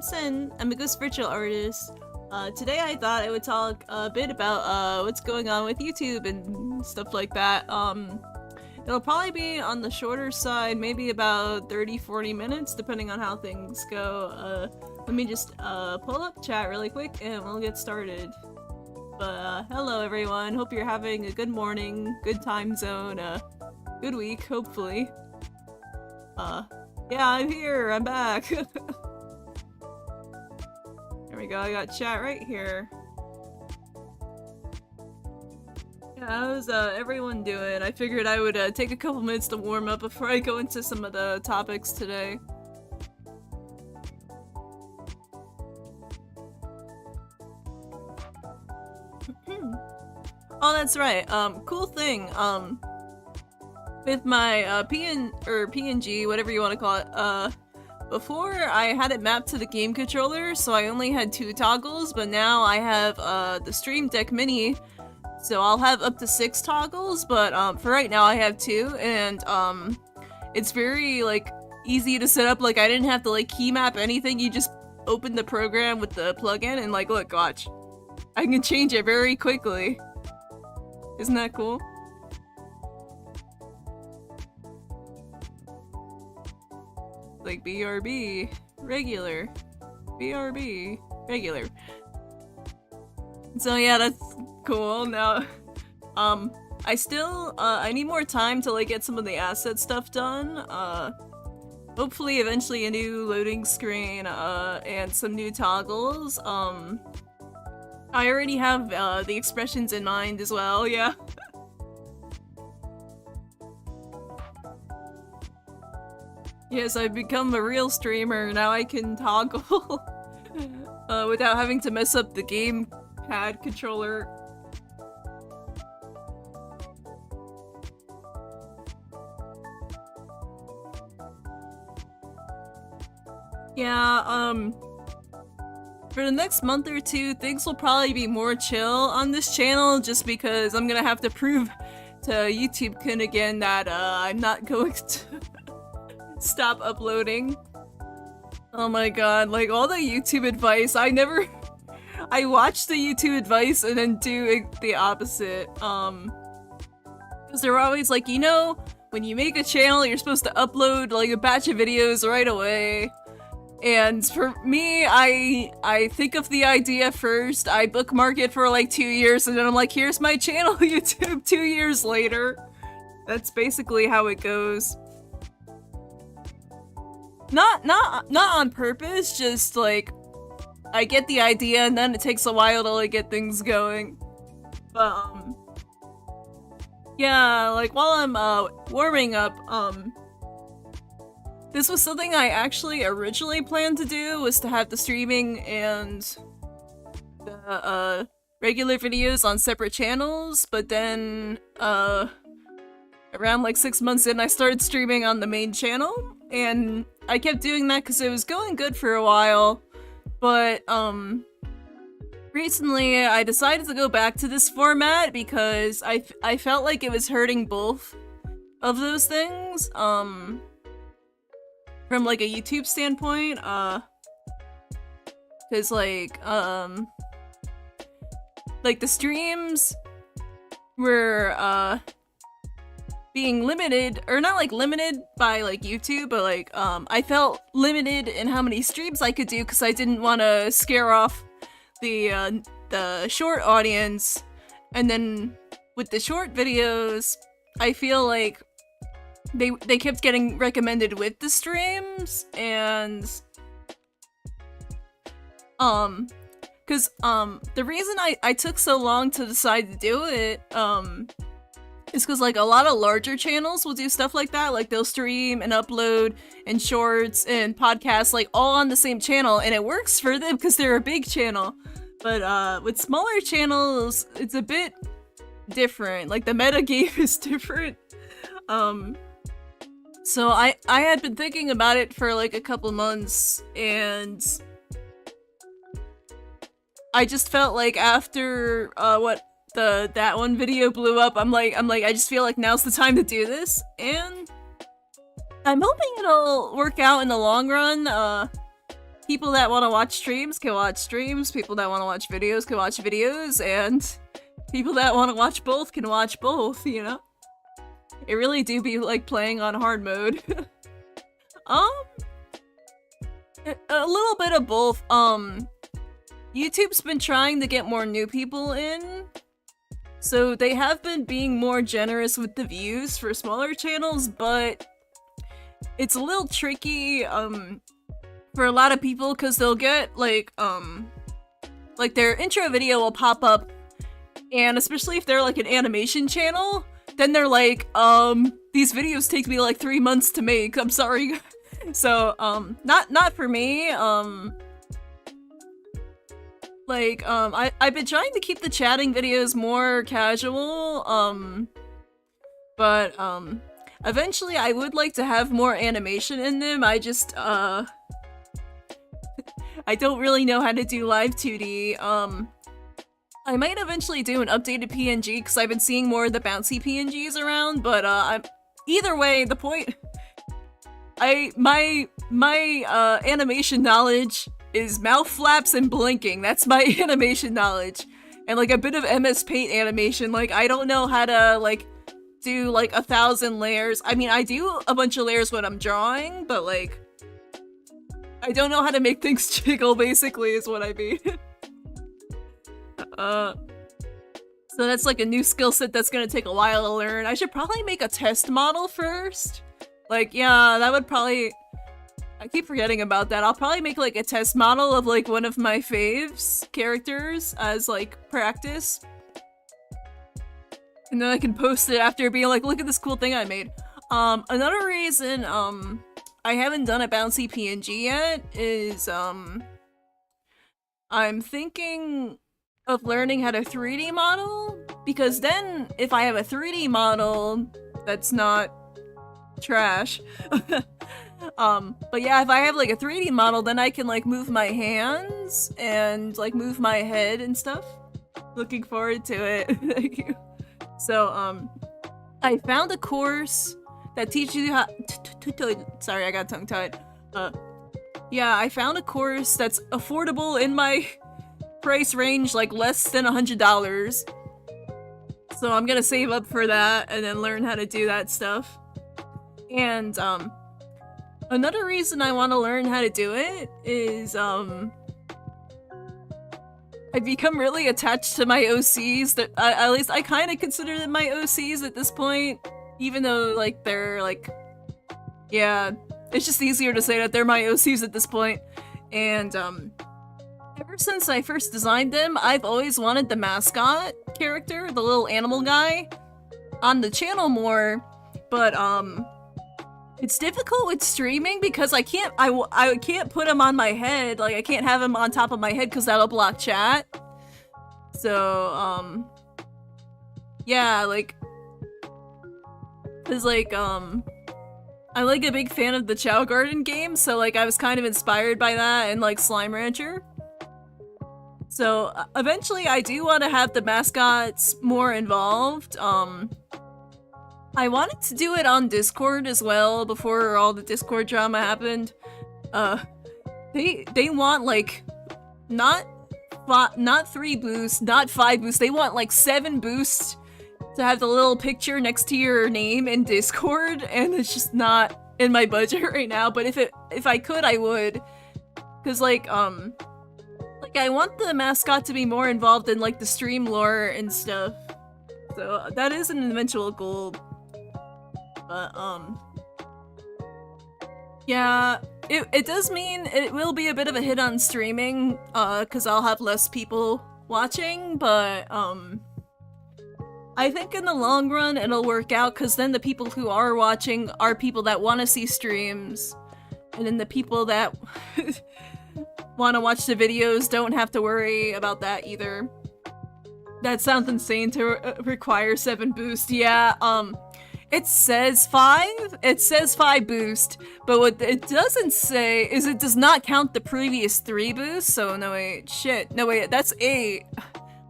Sen. I'm a ghost virtual artist. Today I thought I would talk a bit about what's going on with YouTube and stuff like that. It'll probably be on the shorter side, maybe about 30-40 minutes, depending on how things go. Let me just pull up chat really quick and we'll get started. But hello everyone, hope you're having a good morning, good time zone, good week, hopefully. Yeah, I'm here, I'm back. There we go, I got chat right here. Yeah, how's everyone doing? I figured I would take a couple minutes to warm up before I go into some of the topics today. Oh, that's right. Cool thing. With my PNG, whatever you want to call it. Before I had it mapped to the game controller, so I only had 2 toggles. But now I have the Stream Deck Mini, so I'll have up to 6 toggles. But for right now, I have 2, and it's very like easy to set up. Like I didn't have to like key map anything. You just open the program with the plugin, and like look, watch, I can change it very quickly. Isn't that cool? Like BRB, regular, BRB, regular. So yeah, that's cool. Now, I still, I need more time to like get some of the asset stuff done. Hopefully eventually a new loading screen, and some new toggles. I already have the expressions in mind as well, yeah. Yes, I've become a real streamer, now I can toggle without having to mess up the gamepad controller. Yeah, for the next month or 2, things will probably be more chill on this channel just because I'm gonna have to prove to YouTube Kun again that I'm not going to stop uploading. Oh my god, like all the YouTube advice, I watch the YouTube advice and then do the opposite. Because they're always like, you know, when you make a channel, you're supposed to upload like a batch of videos right away. And for me, I think of the idea first, I bookmark it for like 2 years, and then I'm like, here's my channel, YouTube, 2 years later. That's basically how it goes. Not on purpose, just like, I get the idea and then it takes a while to like get things going. But, yeah, like while I'm, warming up, this was something I actually originally planned to do, was to have the streaming and the, regular videos on separate channels, but then, around like 6 months in, I started streaming on the main channel, and I kept doing that because it was going good for a while, but, recently I decided to go back to this format because I felt like it was hurting both of those things, from like a YouTube standpoint, cause like the streams were, being limited, or not like limited by like YouTube, but like, I felt limited in how many streams I could do because I didn't want to scare off the short audience, and then with the short videos, I feel like they kept getting recommended with the streams, and cause the reason I took so long to decide to do it is cause like a lot of larger channels will do stuff like that, like they'll stream and upload and shorts and podcasts like all on the same channel, and it works for them because they're a big channel. But with smaller channels, it's a bit different, like the meta game is different. So I had been thinking about it for like a couple months, and I just felt like after that one video blew up, I'm like I just feel like now's the time to do this, and I'm hoping it'll work out in the long run. people that want to watch streams can watch streams, people that want to watch videos can watch videos, and people that want to watch both can watch both, you know? It really do be like playing on hard mode. A little bit of both. YouTube's been trying to get more new people in, so they have been being more generous with the views for smaller channels, but it's a little tricky, for a lot of people, because they'll get, like their intro video will pop up, and especially if they're, like, an animation channel, then they're like, these videos take me, like, 3 months to make, I'm sorry. So, not for me, I've been trying to keep the chatting videos more casual, but, eventually I would like to have more animation in them. I just, I don't really know how to do live 2D. I might eventually do an updated PNG because I've been seeing more of the bouncy PNGs around, but, either way, the point... my animation knowledge is mouth flaps and blinking. That's my animation knowledge. And, like, a bit of MS Paint animation. Like, I don't know how to, like, do, like, 1,000 layers. I mean, I do a bunch of layers when I'm drawing, but, like, I don't know how to make things jiggle, basically, is what I mean. So that's, like, a new skill set that's gonna take a while to learn. I should probably make a test model first. Like, yeah, that would probably... I keep forgetting about that. I'll probably make, like, a test model of, like, one of my faves characters as, like, practice. And then I can post it after being like, look at this cool thing I made. Another reason, I haven't done a bouncy PNG yet is, I'm thinking of learning how to 3D model, because then, if I have a 3D model that's not trash, but yeah, if I have, like, a 3D model, then I can, like, move my hands and, like, move my head and stuff. Looking forward to it. Thank you. So, I found a course that teaches you how- Sorry, I got tongue-tied. Yeah, I found a course that's affordable in my price range, like, less than $100. So I'm gonna save up for that and then learn how to do that stuff. And, another reason I want to learn how to do it is, I've become really attached to my OCs that, at least I kind of consider them my OCs at this point, even though, like, they're, like, yeah, it's just easier to say that they're my OCs at this point. And, ever since I first designed them, I've always wanted the mascot character, the little animal guy, on the channel more, but, it's difficult with streaming because I can't put him on my head, like, I can't have him on top of my head because that'll block chat. So, yeah, like, cause, like, I'm, like, a big fan of the Chow Garden game, so, like, I was kind of inspired by that and, like, Slime Rancher. So, eventually I do want to have the mascots more involved, I wanted to do it on Discord as well before all the Discord drama happened. They want, like, not 3 boosts, not 5 boosts, they want, like, 7 boosts to have the little picture next to your name in Discord, and it's just not in my budget right now, but if I could, I would. Cause, like, I want the mascot to be more involved in, like, the stream lore and stuff. So, that is an eventual goal. But, yeah, it does mean it will be a bit of a hit on streaming, cause I'll have less people watching, but, I think in the long run it'll work out, cause then the people who are watching are people that want to see streams, and then the people that want to watch the videos don't have to worry about that either. That sounds insane to require 7 boost, yeah, it says 5? It says 5 boost, but what it doesn't say is it does not count the previous 3 boosts, so no wait, shit, no wait, that's 8.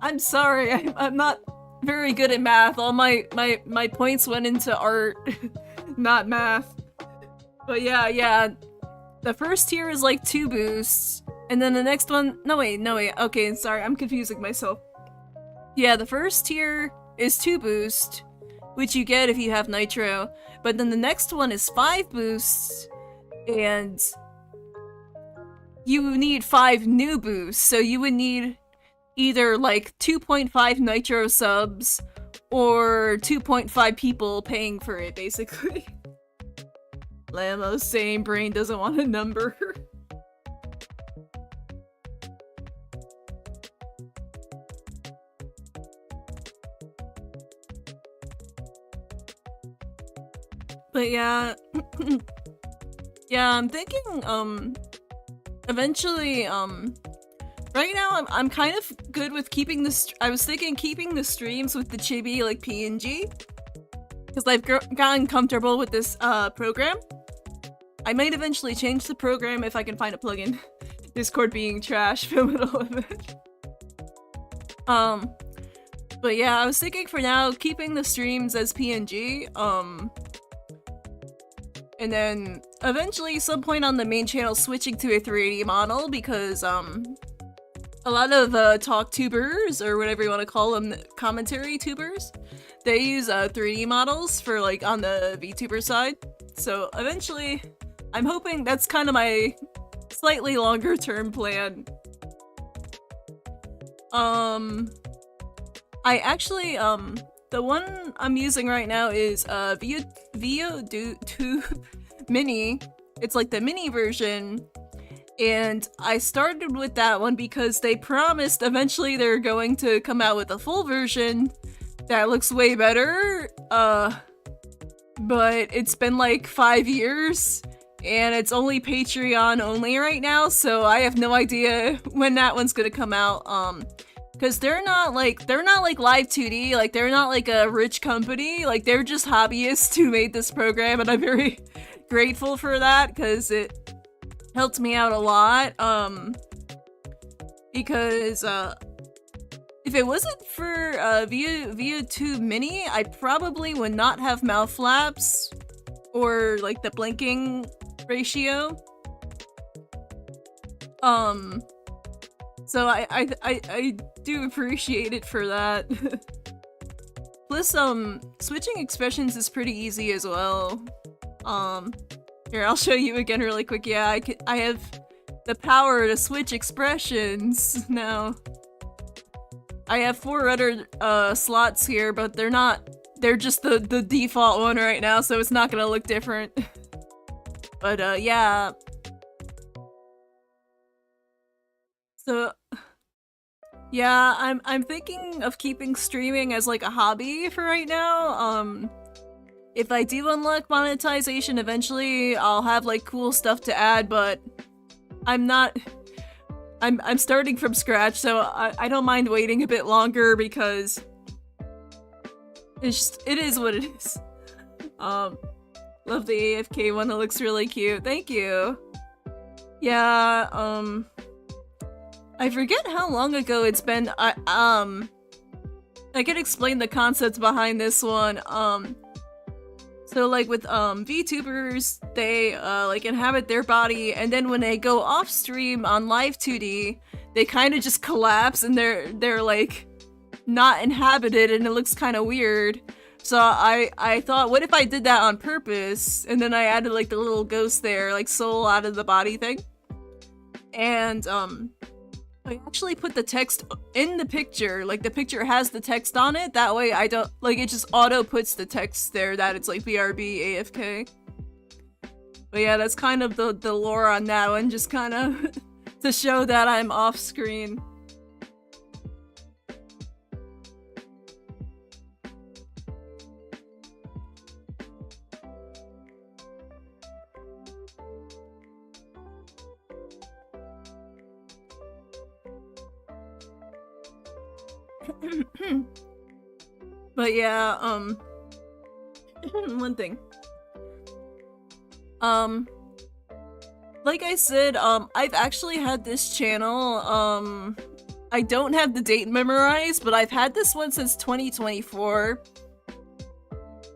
I'm sorry, I'm not very good at math, all my points went into art, not math. But yeah, the first tier is like 2 boosts, and then the next one, no wait, okay, sorry, I'm confusing myself. Yeah, the first tier is 2 boosts, which you get if you have Nitro, but then the next one is 5 boosts, and you need 5 new boosts, so you would need either like 2.5 Nitro subs or 2.5 people paying for it, basically. Lamo's saying brain doesn't want a number. But yeah, yeah, I'm thinking, eventually, right now I'm kind of good with keeping this. I was thinking keeping the streams with the chibi, like PNG, because I've gotten comfortable with this, program. I might eventually change the program if I can find a plugin. Discord being trash, film it all of it. But yeah, I was thinking for now, keeping the streams as PNG, and then eventually some point on the main channel switching to a 3D model because, a lot of, talk tubers, or whatever you want to call them, commentary tubers, they use, 3D models for, like, on the VTuber side. So eventually, I'm hoping that's kind of my slightly longer term plan. I actually, the one I'm using right now is, VO2 Mini. It's like the mini version, and I started with that one because they promised eventually they're going to come out with a full version that looks way better, but it's been like 5 years, and it's only Patreon only right now, so I have no idea when that one's gonna come out, because they're not like Live 2D, like they're not like a rich company, like they're just hobbyists who made this program, and I'm very grateful for that because it helped me out a lot, because if it wasn't for VO2 Mini, I probably would not have mouth flaps or like the blinking ratio. So I do appreciate it for that. Plus, switching expressions is pretty easy as well. Here, I'll show you again really quick. Yeah, I have the power to switch expressions now. I have 4 other slots here, but they're just the default one right now, so it's not gonna look different. But yeah. So yeah, I'm thinking of keeping streaming as like a hobby for right now. If I do unlock monetization eventually, I'll have like cool stuff to add, but I'm starting from scratch, so I don't mind waiting a bit longer because it is what it is. Love the AFK one, it looks really cute. Thank you. Yeah, I forget how long ago it's been. I can explain the concepts behind this one. So like with VTubers, they like inhabit their body, and then when they go off stream on Live 2D, they kind of just collapse and they're like not inhabited, and it looks kind of weird. So I thought, what if I did that on purpose, and then I added like the little ghost there, like soul out of the body thing, and I actually put the text in the picture, like the picture has the text on it, that way I don't, like it just auto puts the text there that it's like BRB AFK. But yeah, that's kind of the lore on that one, just kind of to show that I'm off screen. But yeah, one thing. Like I said, I've actually had this channel, I don't have the date memorized, but I've had this one since 2024.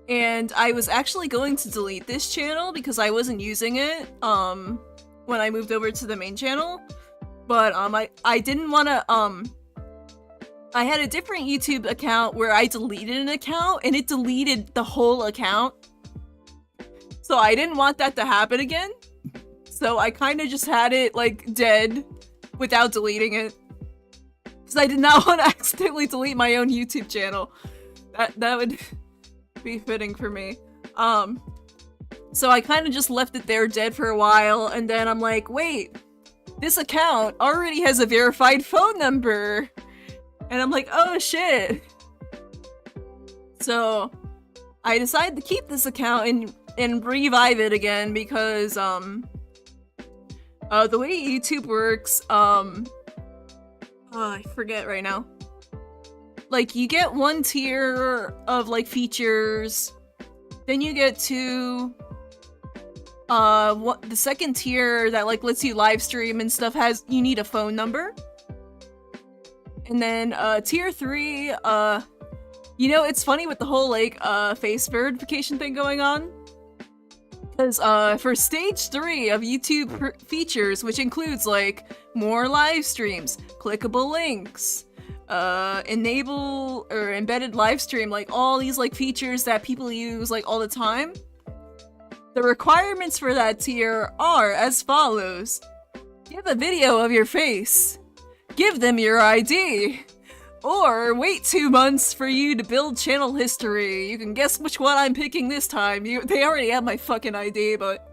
And I was actually going to delete this channel because I wasn't using it. when I moved over to the main channel. But I didn't want to I had a different YouTube account where I deleted an account and it deleted the whole account. So I didn't want that to happen again. So I kind of just had it like dead without deleting it. Because I did not want to accidentally delete my own YouTube channel. That would be fitting for me. So I kind of just left it there dead for a while, and then I'm like, wait, this account already has a verified phone number. And I'm like, oh shit. So I decided to keep this account and revive it again because the way YouTube works, I forget right now. Like, you get one tier of like features, then you get to the second tier that like lets you live stream and stuff you need a phone number. And then tier 3, you know, it's funny with the whole like face verification thing going on. Because for stage 3 of YouTube features, which includes like more live streams, clickable links, enable or embedded live stream, like all these like features that people use like all the time. The requirements for that tier are as follows. Give a video of your face. Give them your ID. Or wait 2 months for you to build channel history. You can guess which one I'm picking this time. They already have my fucking ID, but...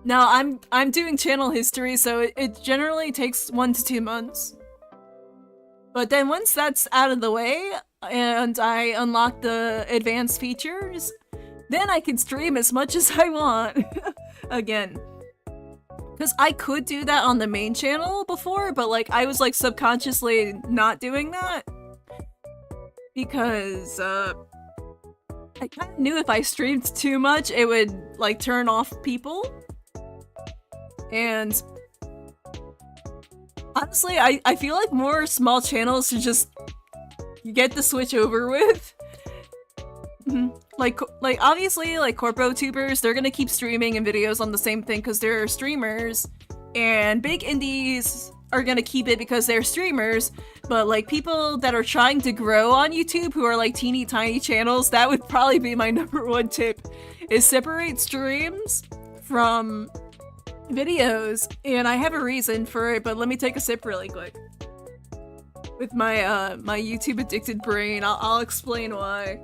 Now, I'm doing channel history, so it generally takes 1 to 2 months. But then once that's out of the way, and I unlock the advanced features, then I can stream as much as I want. Again. Because I could do that on the main channel before, but like I was like subconsciously not doing that. Because I kind of knew if I streamed too much, it would like turn off people. And honestly, I feel like more small channels should just get the switch over with. Like obviously, like corpo tubers, they're gonna keep streaming and videos on the same thing because they're streamers, and big indies are gonna keep it because they're streamers. But like people that are trying to grow on YouTube who are like teeny tiny channels, that would probably be my #1 tip, is separate streams from videos. And I have a reason for it, but let me take a sip really quick. With my my YouTube addicted brain, I'll explain why.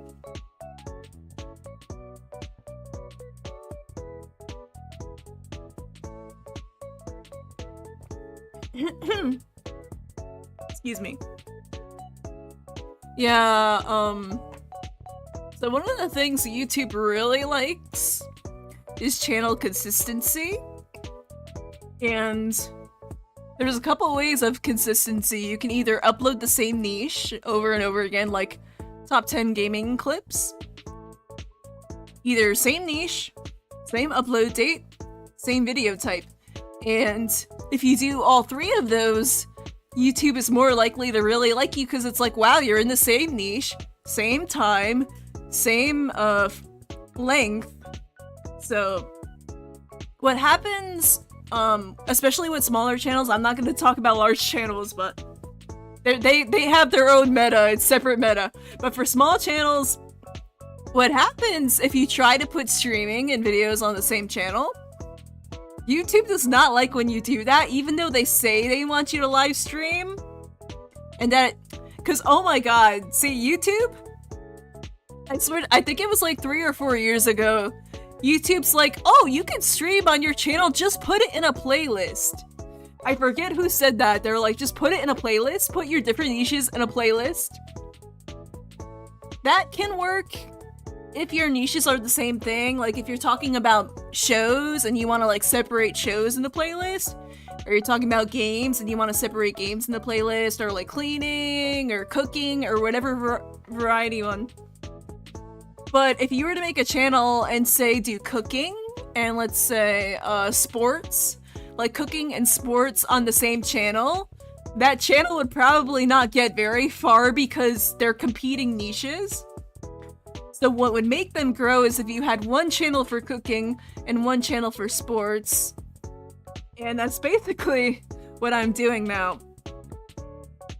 Excuse me. Yeah, so one of the things YouTube really likes is channel consistency. And there's a couple ways of consistency. You can either upload the same niche over and over again, like top 10 gaming clips. Either same niche, same upload date, same video type. And if you do all 3 of those, YouTube is more likely to really like you because it's like, wow, you're in the same niche, same time, same length. So what happens, especially with smaller channels, I'm not going to talk about large channels, but they have their own meta, it's separate meta. But for small channels, what happens if you try to put streaming and videos on the same channel? YouTube does not like when you do that, even though they say they want you to live stream. And that, because oh my god, see, YouTube? I swear, I think it was like 3 or 4 years ago, YouTube's like, oh, you can stream on your channel, just put it in a playlist. I forget who said that. They're like, just put it in a playlist, put your different niches in a playlist. That can work if your niches are the same thing. Like if you're talking about shows and you want to like separate shows in the playlist, or you're talking about games and you want to separate games in the playlist, or like cleaning or cooking or whatever variety one. But if you were to make a channel and say do cooking and let's say sports, like cooking and sports on the same channel, that channel would probably not get very far because they're competing niches. So what would make them grow is if you had one channel for cooking and one channel for sports. And that's basically what I'm doing now.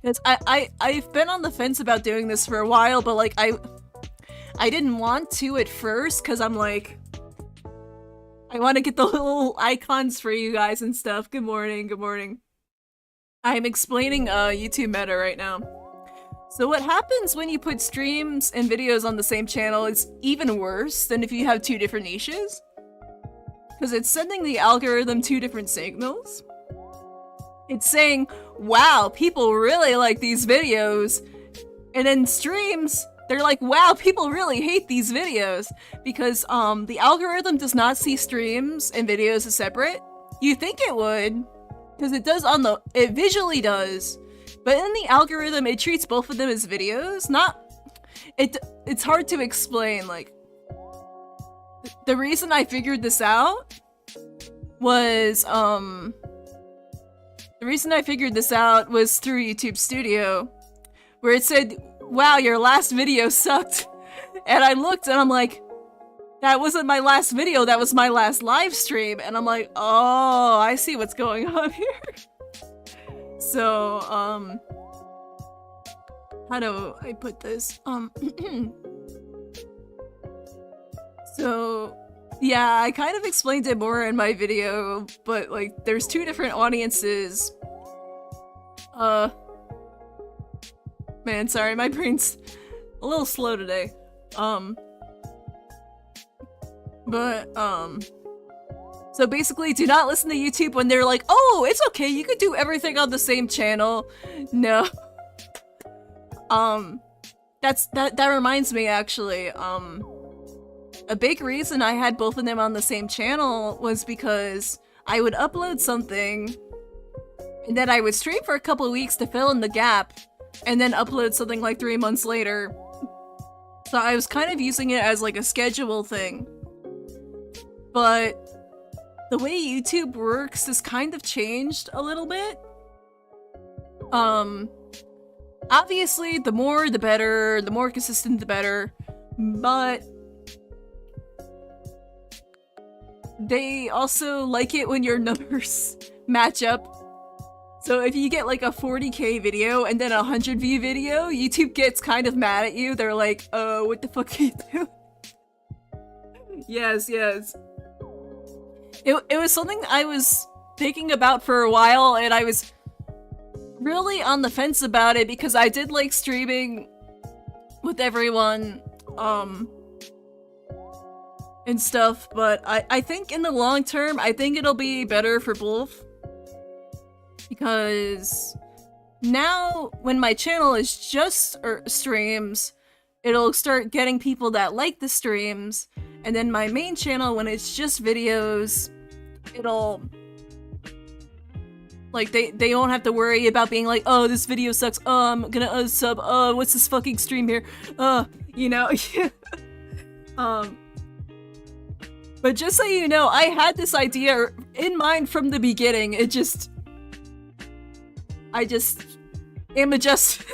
Because I've been on the fence about doing this for a while, but like I didn't want to at first because I'm like, I want to get the little icons for you guys and stuff. Good morning, good morning. I'm explaining YouTube meta right now. So what happens when you put streams and videos on the same channel is even worse than if you have two different niches. Because it's sending the algorithm two different signals. It's saying, wow, people really like these videos. And in streams, they're like, wow, people really hate these videos. Because the algorithm does not see streams and videos as separate. You think it would, because it does it visually does. But in the algorithm, it treats both of them as videos. It's hard to explain, like, the reason I figured this out was, through YouTube Studio, where it said, wow, your last video sucked. And I looked and I'm like, that wasn't my last video, that was my last live stream. And I'm like, oh, I see what's going on here. So, how do I put this? So, yeah, I kind of explained it more in my video, but like, there's two different audiences. Man, sorry, my brain's a little slow today. So basically, do not listen to YouTube when they're like, oh, it's okay, you could do everything on the same channel. No. That reminds me, actually, a big reason I had both of them on the same channel was because I would upload something, and then I would stream for a couple of weeks to fill in the gap, and then upload something like 3 months later. So I was kind of using it as like a schedule thing. But the way YouTube works has kind of changed a little bit. Obviously, the more the better, the more consistent the better, but they also like it when your numbers match up. So if you get like a 40k video and then a 100 view video, YouTube gets kind of mad at you. They're like, oh, what the fuck are you doing? Yes. It was something I was thinking about for a while, and I was really on the fence about it because I did like streaming with everyone, and stuff, but I think in the long term, I think it'll be better for both. Because now, when my channel is just streams, it'll start getting people that like the streams, and then my main channel, when it's just videos, it'll... like, they don't have to worry about being like, oh, this video sucks, oh, I'm gonna unsub, oh, what's this fucking stream here, you know? But just so you know, I had this idea in mind from the beginning, I just am adjusting.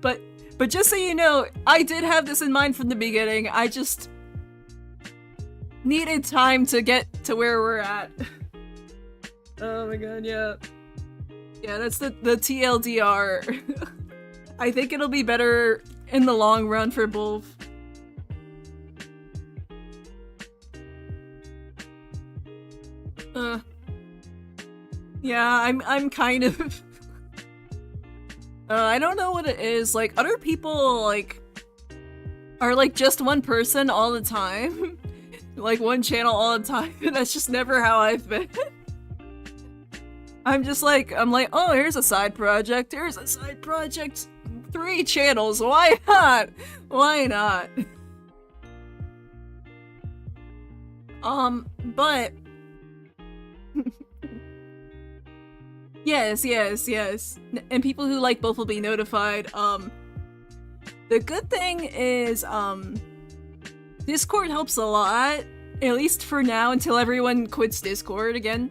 But just so you know, I did have this in mind from the beginning. I just needed time to get to where we're at. Oh my god, yeah. Yeah, that's the TLDR. I think it'll be better in the long run for both. Yeah, I'm kind of... I don't know what it is, like, other people, like, are, like, just one person all the time. Like, one channel all the time, and that's just never how I've been. I'm like, oh, here's a side project, 3 channels, why not? Why not? But... Yes. And people who like both will be notified. The good thing is, Discord helps a lot, at least for now, until everyone quits Discord again.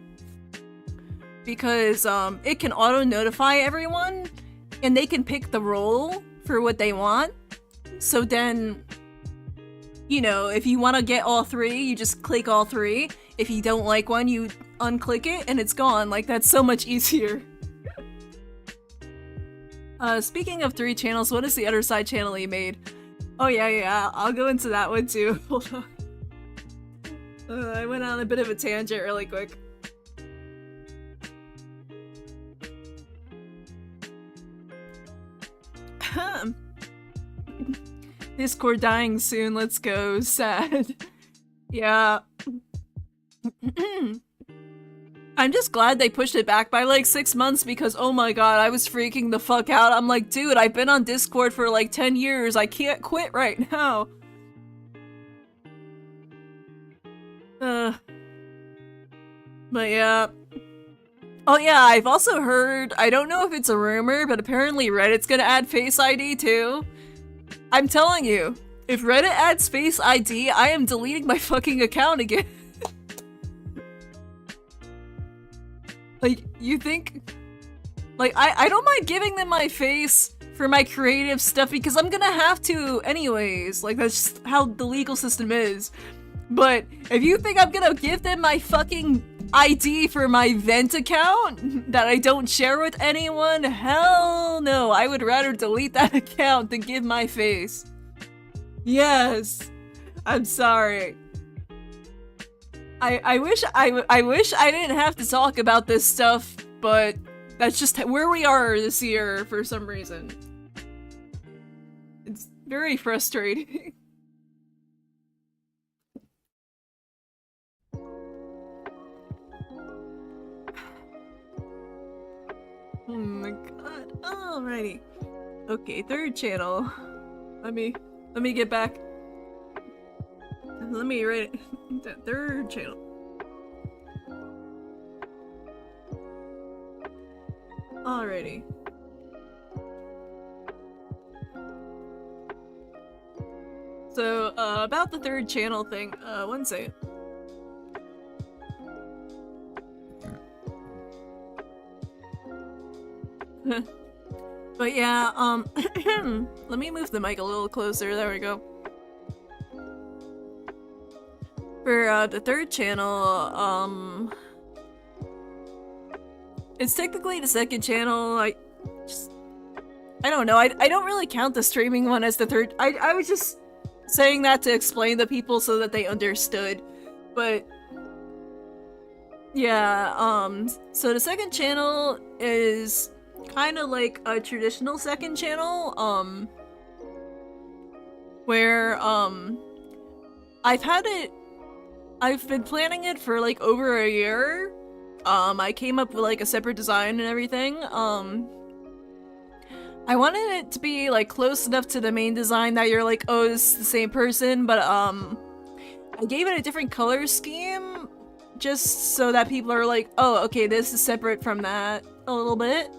Because, it can auto-notify everyone, and they can pick the role for what they want. So then, you know, if you want to get all 3, you just click all 3. If you don't like one, you unclick it and it's gone. Like, that's so much easier. Speaking of 3 channels, what is the other side channel you made? Oh yeah, I'll go into that one too. Hold on. I went on a bit of a tangent really quick. Discord dying soon, let's go. Sad. Yeah. I'm just glad they pushed it back by like 6 months because oh my god, I was freaking the fuck out. I'm like, dude, I've been on Discord for like 10 years. I can't quit right now. But yeah. Oh yeah, I've also heard, I don't know if it's a rumor, but apparently Reddit's gonna add Face ID too. I'm telling you, if Reddit adds Face ID, I am deleting my fucking account again. Like, you think... Like, I don't mind giving them my face for my creative stuff because I'm gonna have to anyways. Like, that's just how the legal system is. But if you think I'm gonna give them my fucking ID for my vent account that I don't share with anyone, hell no. I would rather delete that account than give my face. Yes. I'm sorry. I wish I didn't have to talk about this stuff, but that's just where we are this year for some reason. It's very frustrating. Oh my god. Alrighty. Okay, 3rd channel. Let me get back. Let me write it. That 3rd channel. Alrighty. So, about the 3rd channel thing, one second. But yeah, let me move the mic a little closer, there we go. For, the 3rd channel, it's technically the 2nd channel. I don't know, I don't really count the streaming one as the 3rd. I was just saying that to explain to people so that they understood, but yeah, so the 2nd channel is kind of like a traditional 2nd channel, where, I've been planning it for like over a year. I came up with like a separate design and everything. I wanted it to be like close enough to the main design that you're like, oh, it's the same person, but I gave it a different color scheme just so that people are like, oh, okay, this is separate from that a little bit.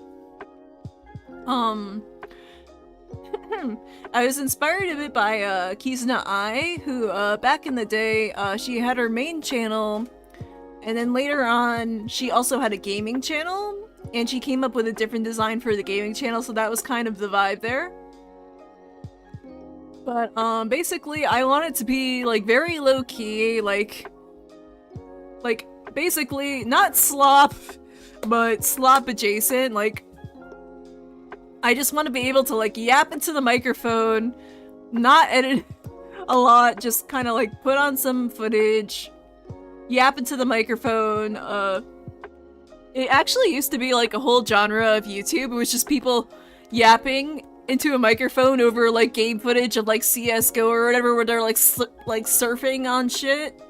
I was inspired a bit by Kizuna Ai, who back in the day, she had her main channel, and then later on she also had a gaming channel, and she came up with a different design for the gaming channel, so that was kind of the vibe there. But basically I want it to be like very low-key, like basically not slop, but slop adjacent. Like, I just want to be able to like yap into the microphone, not edit a lot, just kind of like put on some footage, yap into the microphone. It actually used to be like a whole genre of YouTube. It was just people yapping into a microphone over like game footage of like CS:GO or whatever, where they're like surfing on shit.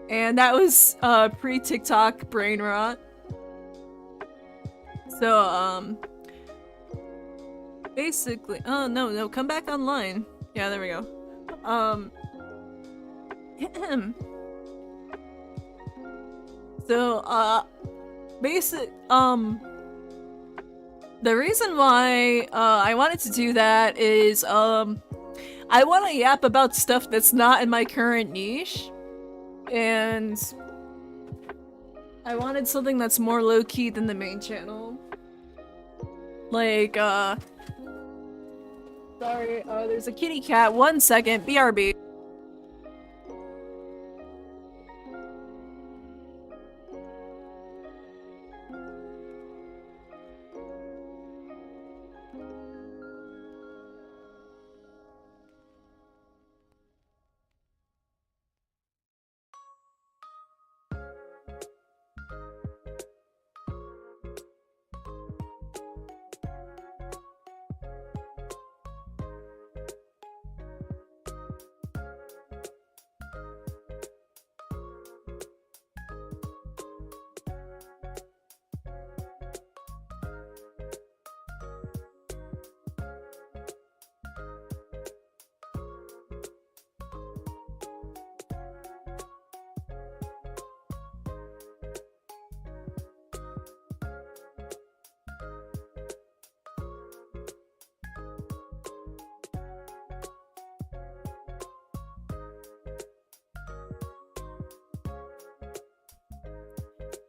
And that was pre-TikTok brain rot. So basically, oh no, come back online. Yeah, there we go. So the reason why I wanted to do that is I want to yap about stuff that's not in my current niche, and I wanted something that's more low-key than the main channel. Like, sorry, there's a kitty cat. 1 second, BRB.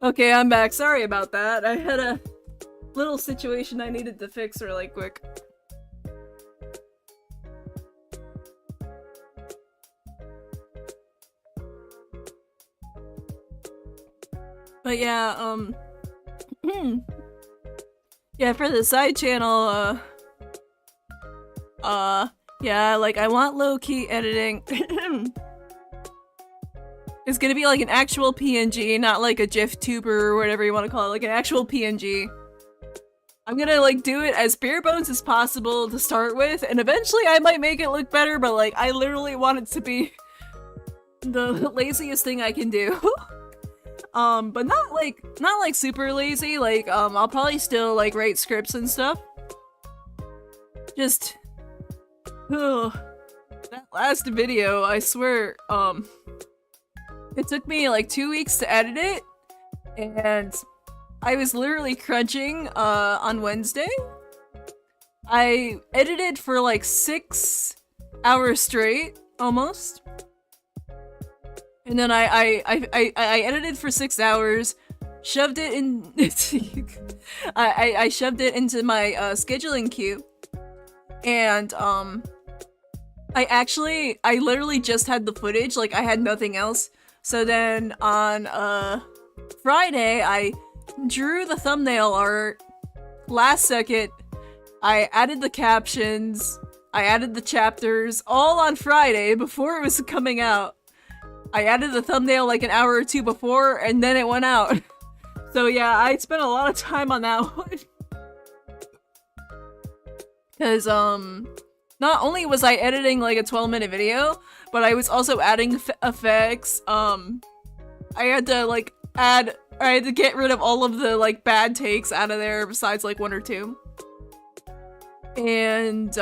Okay, I'm back. Sorry about that. I had a little situation I needed to fix really quick. But yeah, yeah, for the side channel, yeah, like, I want low-key editing. It's gonna be like an actual PNG, not like a GIF tuber or whatever you want to call it, like an actual PNG. I'm gonna, like, do it as bare bones as possible to start with, and eventually I might make it look better, but, like, I literally want it to be the laziest thing I can do. But not like super lazy, like, I'll probably still, like, write scripts and stuff. Just, that last video, I swear, it took me, like, 2 weeks to edit it, and I was literally crunching, on Wednesday. I edited for, like, 6 hours straight, almost. And then I edited for 6 hours, shoved it in, I shoved it into my, scheduling queue, and, I literally just had the footage, like, I had nothing else. So then, on, Friday, I drew the thumbnail art, last second, I added the captions, I added the chapters, all on Friday, before it was coming out. I added the thumbnail like an hour or two before, and then it went out. So yeah, I spent a lot of time on that one. Cause, not only was I editing like a 12-minute video, but I was also adding effects. I had to like I had to get rid of all of the like bad takes out of there besides like 1 or 2. And,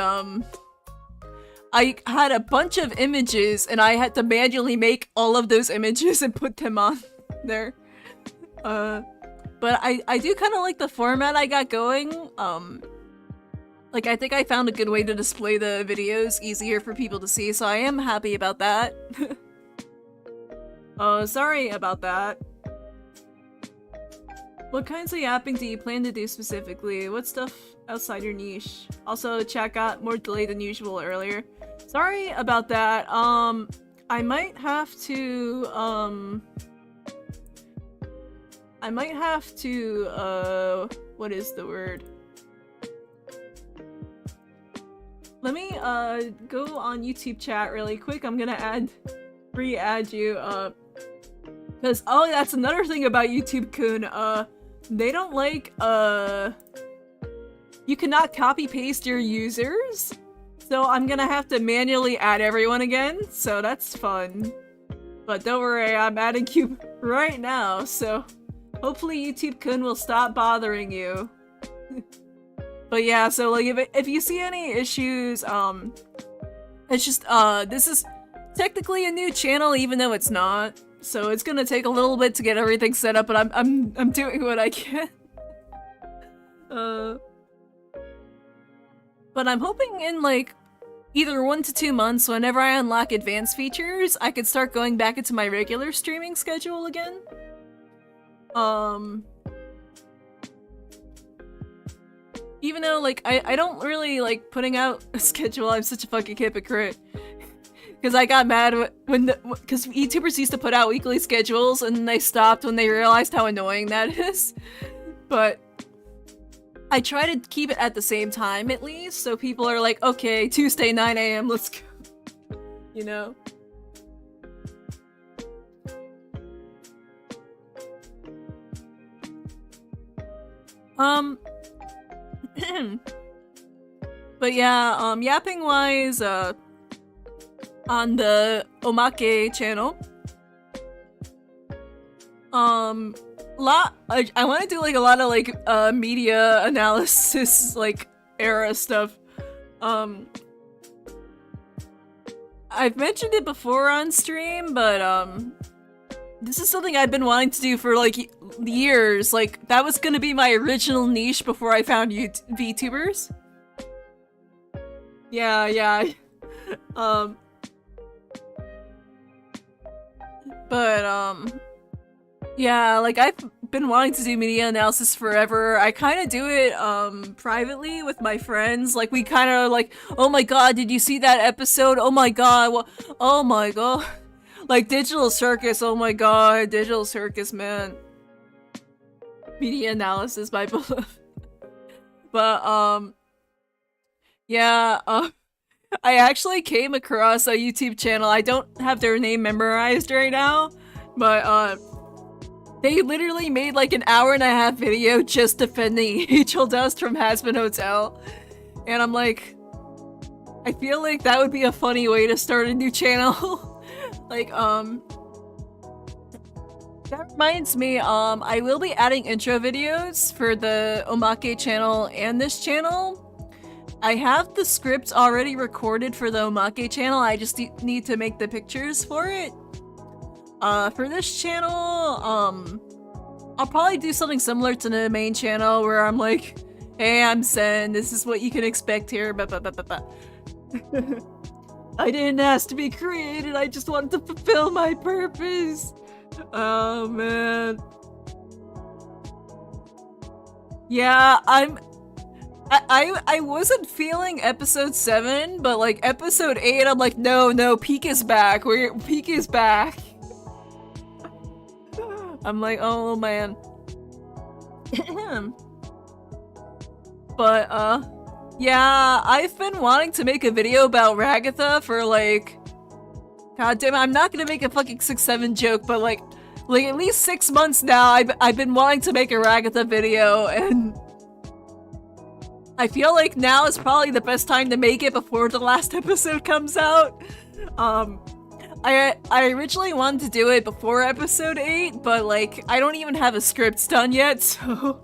I had a bunch of images, and I had to manually make all of those images and put them on there. But I do kind of like the format I got going. Like, I think I found a good way to display the videos easier for people to see, so I am happy about that. Oh, sorry about that. What kinds of yapping do you plan to do specifically? What stuff outside your niche? Also, chat got more delayed than usual earlier. Sorry about that. I might have to, what is the word? Let me, go on YouTube chat really quick. I'm gonna re-add you, cause, oh, that's another thing about YouTube, Kun. They don't like, you cannot copy-paste your users. So I'm gonna have to manually add everyone again, so that's fun. But don't worry, I'm adding you right now, so hopefully YouTube-kun will stop bothering you. But yeah, so like if you see any issues, it's just this is technically a new channel even though it's not. So it's gonna take a little bit to get everything set up, but I'm doing what I can. But I'm hoping in like either 1 to 2 months, whenever I unlock advanced features, I could start going back into my regular streaming schedule again. Even though, like, I don't really like putting out a schedule. I'm such a fucking hypocrite. Because I got mad because YouTubers used to put out weekly schedules, and they stopped when they realized how annoying that is. But I try to keep it at the same time, at least, so people are like, okay, Tuesday 9 AM, let's go. You know? But yeah, yapping-wise, on the Omake channel, I want to do like a lot of like media analysis like era stuff. I've mentioned it before on stream, but this is something I've been wanting to do for like years. Like that was gonna be my original niche before I found VTubers. Yeah. Yeah, like I've been wanting to do media analysis forever. I kind of do it privately with my friends. Like we kind of like, oh my god, did you see that episode? Oh my god, well, oh my god. Like Digital Circus, oh my god, Digital Circus, man. Media analysis by beloved. But yeah, I actually came across a YouTube channel. I don't have their name memorized right now, but they literally made like an hour-and-a-half video just defending Angel Dust from Hazbin Hotel. And I'm like, I feel like that would be a funny way to start a new channel. Like, that reminds me, I will be adding intro videos for the Omake channel and this channel. I have the script already recorded for the Omake channel, I just need to make the pictures for it. For this channel, I'll probably do something similar to the main channel where I'm like, hey, I'm Sen, this is what you can expect here, I didn't ask to be created, I just wanted to fulfill my purpose. Oh man. Yeah, I wasn't feeling episode 7, but like episode 8, I'm like, no, Peak is back. Peak is back. I'm like, oh man. But yeah, I've been wanting to make a video about Ragatha for like, god damn it, I'm not gonna make a fucking 6-7 joke, but like at least 6 months now, I've been wanting to make a Ragatha video, and I feel like now is probably the best time to make it before the last episode comes out. I originally wanted to do it before episode 8, but like, I don't even have a script done yet, so...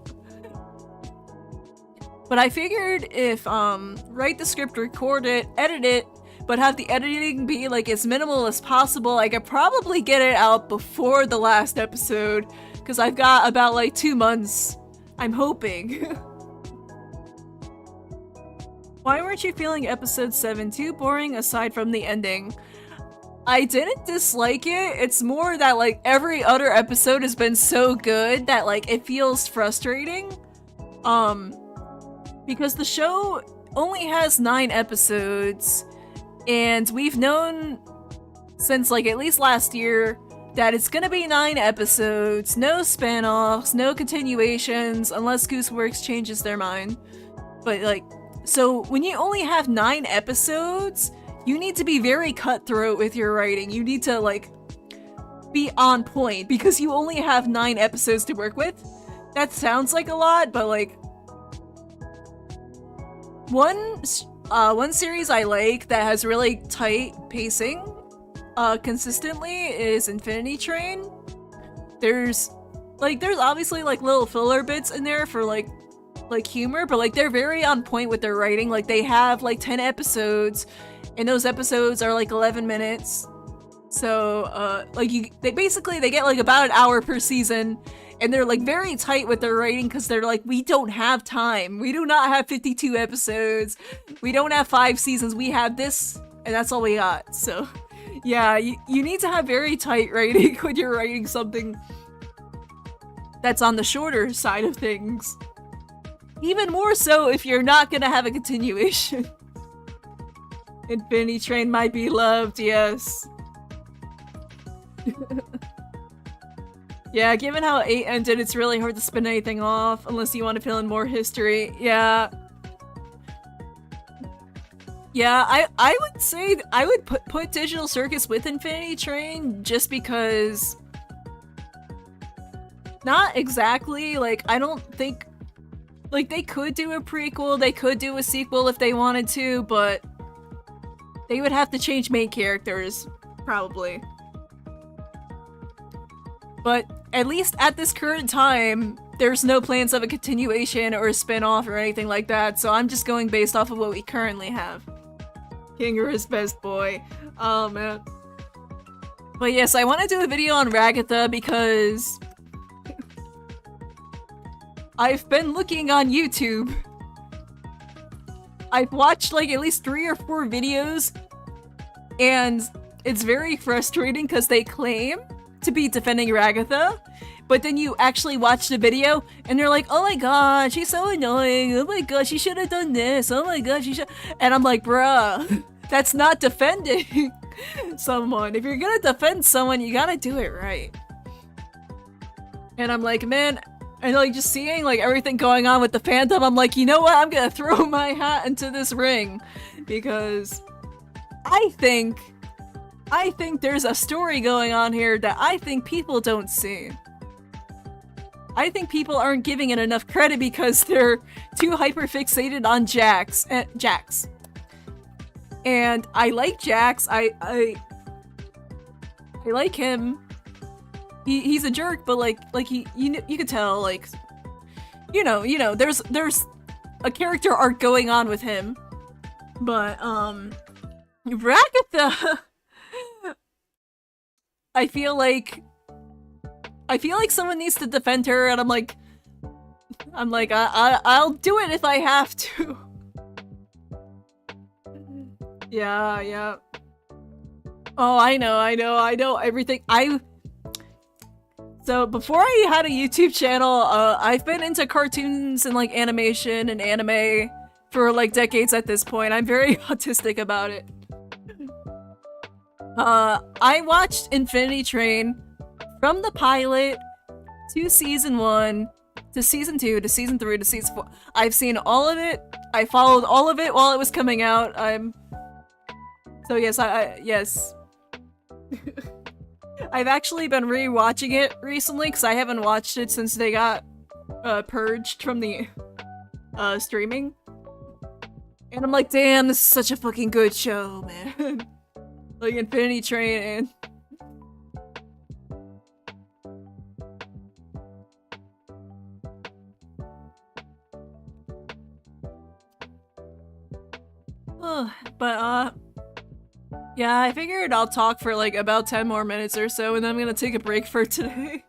But I figured if, write the script, record it, edit it, but have the editing be like as minimal as possible, I could probably get it out before the last episode, because I've got about like 2 months. I'm hoping. Why weren't you feeling episode 7 too boring aside from the ending? I didn't dislike it, it's more that like every other episode has been so good that like it feels frustrating. Because the show only has 9 episodes, and we've known since like at least last year that it's gonna be 9 episodes, no spin-offs, no continuations, unless Gooseworks changes their mind. But like, so when you only have 9 episodes, you need to be very cutthroat with your writing. You need to like be on point because you only have 9 episodes to work with. That sounds like a lot, but like, one series I like that has really tight pacing consistently is Infinity Train. There's obviously like little filler bits in there for like humor, but like they're very on point with their writing. Like they have like 10 episodes and those episodes are like 11 minutes. So like they get like about an hour per season. And they're like very tight with their writing because they're like, we don't have time. We do not have 52 episodes. We don't have 5 seasons. We have this and that's all we got. So yeah, you need to have very tight writing when you're writing something that's on the shorter side of things. Even more so if you're not gonna have a continuation. Infinity Train might be loved, yes. Yeah, given how 8 ended, it's really hard to spin anything off unless you want to fill in more history. Yeah. Yeah, I would say I would put Digital Circus with Infinity Train just because... Not exactly, like, I don't think... Like, they could do a prequel, they could do a sequel if they wanted to, but... They would have to change main characters, probably. But at least at this current time, there's no plans of a continuation or a spin-off or anything like that, so I'm just going based off of what we currently have. Kinger's best boy. Oh man. But yes, I want to do a video on Ragatha because... I've been looking on YouTube. I've watched like at least 3 or 4 videos, and it's very frustrating because they claim to be defending Ragatha, but then you actually watch the video and they're like, oh my god, she's so annoying, oh my god, she should have done this, oh my god, she should, and I'm like, bruh, that's not defending someone. If you're gonna defend someone, you gotta do it right. And I'm like, man, and like just seeing like everything going on with the fandom, I'm like, you know what, I'm gonna throw my hat into this ring, because I think there's a story going on here that I think people don't see. I think people aren't giving it enough credit because they're too hyper-fixated on Jax. And I like Jax. I like him. He's a jerk, but like you could tell, like, you know, there's a character arc going on with him. But Ragatha, I feel like someone needs to defend her, and I'm like, I'll do it if I have to. Yeah. Oh, I know everything. So before I had a YouTube channel, I've been into cartoons and like animation and anime for like decades at this point. I'm very autistic about it. I watched Infinity Train from the pilot to season 1 to season 2 to season 3 to season 4. I've seen all of it. I followed all of it while it was coming out. So yes, yes. I've actually been re-watching it recently because I haven't watched it since they got purged from the streaming. And I'm like, damn, this is such a fucking good show, man. Like Infinity Train and... But, yeah, I figured I'll talk for like about 10 more minutes or so, and then I'm gonna take a break for today.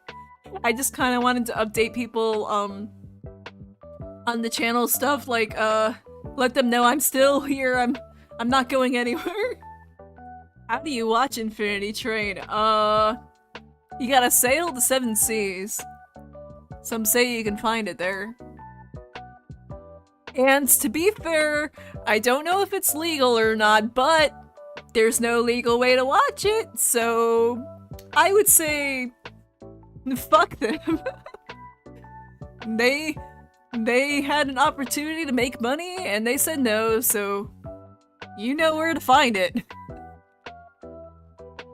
I just kind of wanted to update people, on the channel stuff, like, let them know I'm still here, I'm not going anywhere. How do you watch Infinity Train? You gotta sail the 7 seas. Some say you can find it there. And to be fair, I don't know if it's legal or not, but there's no legal way to watch it, so I would say fuck them. They had an opportunity to make money and they said no, so you know where to find it.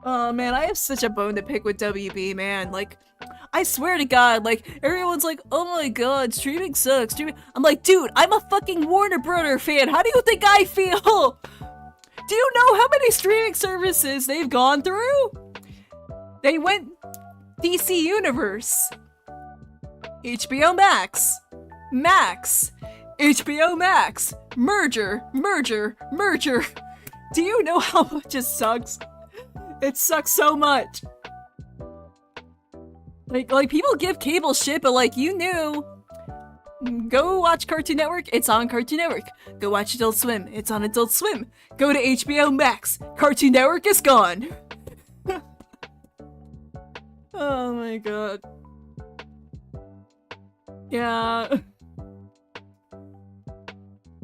Oh man, I have such a bone to pick with WB, man. Like, I swear to God, like, everyone's like, oh my god, streaming sucks, streaming. I'm like, dude, I'm a fucking Warner Brother fan. How do you think I feel? Do you know how many streaming services they've gone through? They went DC Universe, HBO Max, HBO Max, merger. Do you know how much it sucks? It sucks so much. Like people give cable shit, but like, you knew. Go watch Cartoon Network, it's on Cartoon Network. Go watch Adult Swim, it's on Adult Swim. Go to HBO Max, Cartoon Network is gone. Oh my god. Yeah.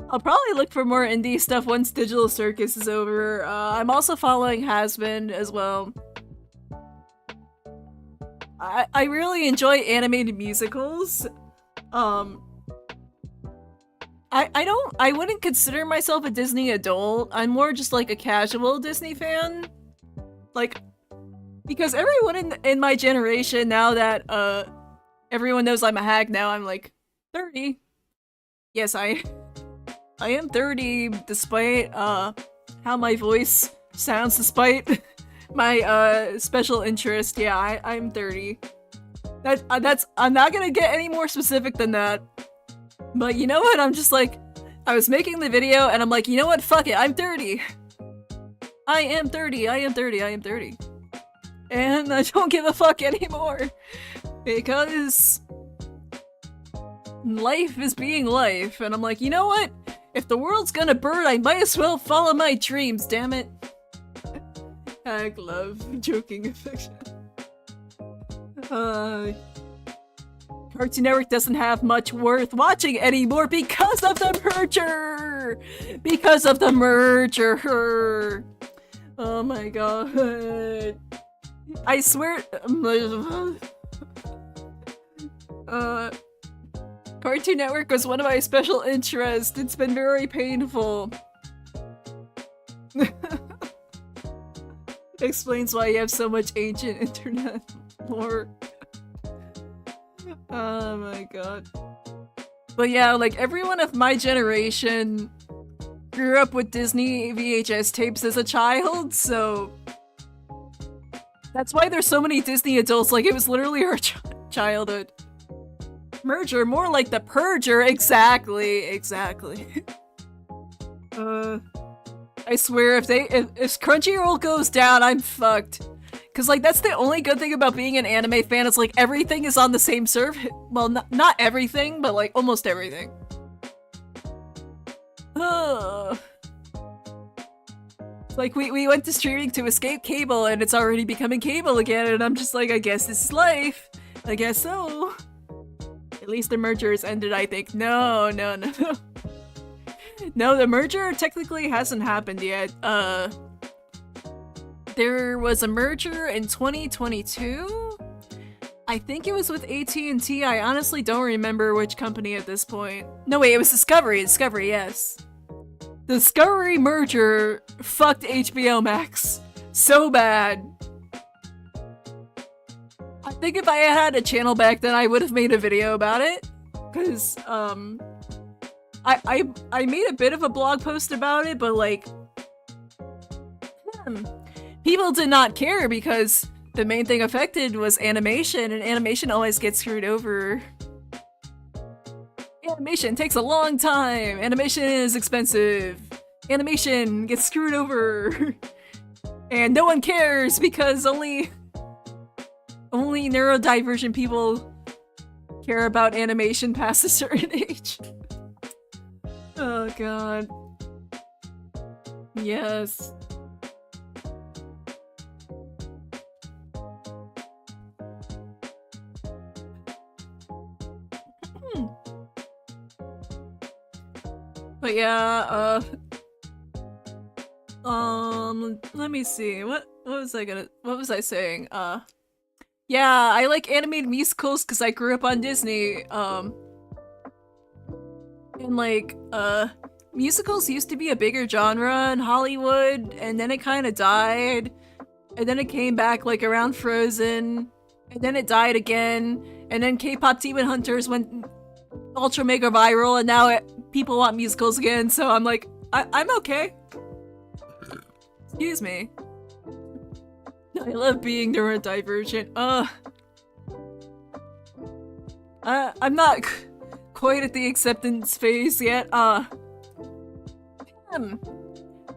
I'll probably look for more indie stuff once Digital Circus is over. I'm also following Hasbin as well. I really enjoy animated musicals. I wouldn't consider myself a Disney adult. I'm more just like a casual Disney fan. Like, because everyone in my generation, now that everyone knows I'm a hag now, I'm like 30. Yes, I am 30, despite how my voice sounds, despite my special interest. Yeah, I'm 30. I'm not gonna get any more specific than that. But you know what? I'm just like, I was making the video and I'm like, you know what? Fuck it, I'm 30. I am 30. And I don't give a fuck anymore. Because life is being life. And I'm like, you know what? If the world's gonna burn, I might as well follow my dreams, damn it. Hag love, joking affection. Cartoon Network doesn't have much worth watching anymore because of the merger! Because of the merger! Oh my god. I swear... Cartoon Network was one of my special interests. It's been very painful. Explains why you have so much ancient internet lore. Oh my god. But yeah, like everyone of my generation grew up with Disney VHS tapes as a child, so that's why there's so many Disney adults. Like it was literally our childhood. Merger, more like the purger. Exactly. I swear if Crunchyroll goes down, I'm fucked. Cause like that's the only good thing about being an anime fan. It's like everything is on the same server. Well, not everything, but like almost everything. Like we went to streaming to escape cable, and it's already becoming cable again, and I'm just like, I guess this is life. I guess so. At least the merger is ended, I think. No. No, the merger technically hasn't happened yet. There was a merger in 2022? I think it was with AT&T. I honestly don't remember which company at this point. No, wait, it was Discovery. Discovery, yes. Discovery merger fucked HBO Max so bad. I think if I had a channel back then, I would have made a video about it. Because, I made a bit of a blog post about it, but like... people did not care because the main thing affected was animation, and animation always gets screwed over. Animation takes a long time! Animation is expensive! Animation gets screwed over! And no one cares because only neurodivergent people care about animation past a certain age. Oh god. Yes. But yeah, let me see. What was I saying? Yeah, I like animated musicals because I grew up on Disney. And like, musicals used to be a bigger genre in Hollywood, and then it kind of died, and then it came back like around Frozen, and then it died again, and then K-pop Demon Hunters went ultra mega viral, and now people want musicals again, so I'm like, I'm okay. Excuse me. I love being neurodivergent. I'm not quite at the acceptance phase yet.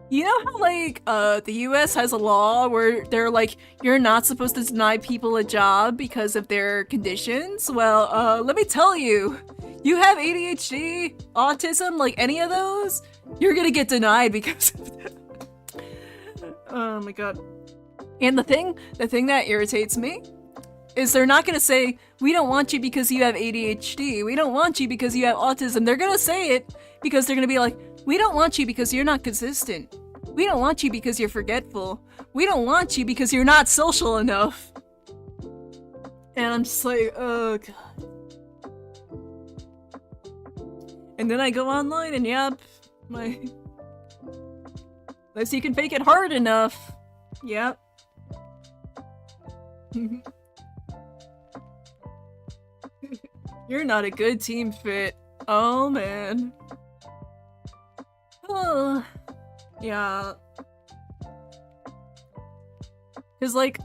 You know how, like, the US has a law where they're like, you're not supposed to deny people a job because of their conditions? Well, let me tell you, you have ADHD, autism, like any of those, you're gonna get denied because of that. Oh my god. And the thing that irritates me is they're not gonna say, we don't want you because you have ADHD, we don't want you because you have autism. They're gonna say it because they're gonna be like, we don't want you because you're not consistent. We don't want you because you're forgetful. We don't want you because you're not social enough. And I'm just like, oh god. And then I go online and yep, unless you can fake it hard enough. Yep. You're not a good team fit. Oh man. Oh. Yeah. Cause like,